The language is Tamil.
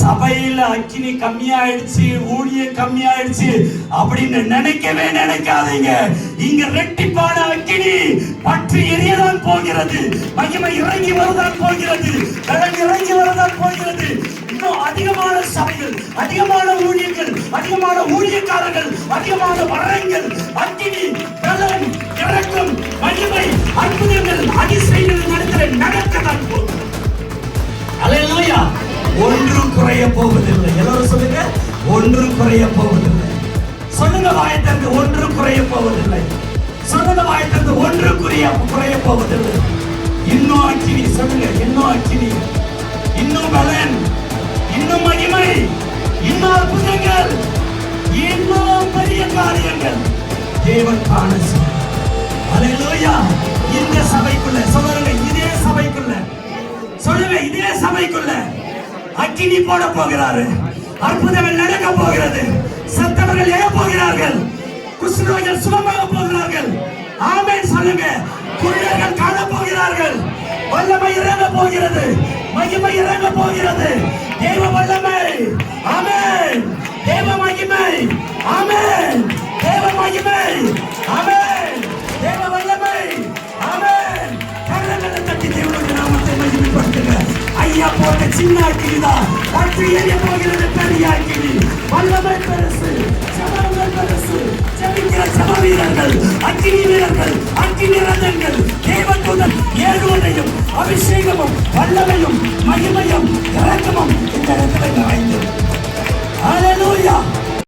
சபையில அக்கினி கம்மியாயிடுச்சு, ஊழியம் கம்மியாயிடுச்சு அப்படின்னு நினைக்கவே நினைக்காதீங்க. இங்க ரெட்டிப்பான அக்கினி பற்றி எரியதான் போகிறது. மகிமை இறங்கி வரதான் போகிறது. பலன் இறங்கி வரதான் போகிறது. இன்னும் அதிகமான சபைகள், அதிகமான ஊழியர்கள், அதிகமான ஊழியக்காரர்கள், அதிகமான வரங்கள், அக்கினி, பலன், இறக்கம், மகிமை, அற்புதங்கள், அதிசயங்கள் நடக்கதான் போகும். அல்லேலூயா. ஒன்றும் குறைய போவதில்லை. எல்லாரும் சொல்லுங்க, ஒன்றும் குறைய போவதில்லை. சொல்லுங்க வாயத்திற்கு, ஒன்றும் குறைய போவதில்லை. சொல்லுங்க வாயத்திற்கு, ஒன்றும் குறைய போவதில்லை. இன்னும் அக்கினி, சொல்லுங்க, இன்னும் அக்கினி, இன்னும் பலன், இன்னும் மகிமை, இன்னும் அற்புதங்கள், இன்னும் பெரிய காரியங்கள் தேவன் காண செய்வார். அல்லேலூயா. இந்த சபைக்குள்ள சொல்லுங்க, இதே சபைக்குள்ள சொல்லுங்க, இதே சபைக்குள்ள அக்கினி போட போகிறாரு. அற்புதங்கள் நடக்க போகிறது. செத்தவர்கள் எழ போகிறார்கள். குஷ்டரோகிகள் சுகமாக போகிறார்கள். ஆமென் சொல்லுங்க. குருடர்கள் காண போகிறார்கள். வல்லமை இறங்க போகிறது. மகிமை இறங்க போகிறது. தேவ வல்லமை. ஆமென். தேவ மகிமை. ஆமென். தேவ மகிமை. ஆமென். தேவ வல்லமை. ஆமென். கரங்களை தட்டி தேவனுடைய நாமத்தை மகிமைப்படுத்துங்க. ஐயா போட்ட சின்ன அக்கினிதான் பற்றி எரிய போகிறது. பெரிய அக்கினி. வல்லமை பெருசு, ஜெபங்கள் பெருசு. ஜெபிக்கிற ஜெப வீரர்கள், அக்கினி வீரர்கள், அக்கினி ரதங்கள், தேவதூதன் ஏழுவதையும் அபிஷேகமும் வல்லமையும் மகிமையும் இரக்கமும் இந்த இடத்துல நிறைந்து. அல்லேலூயா.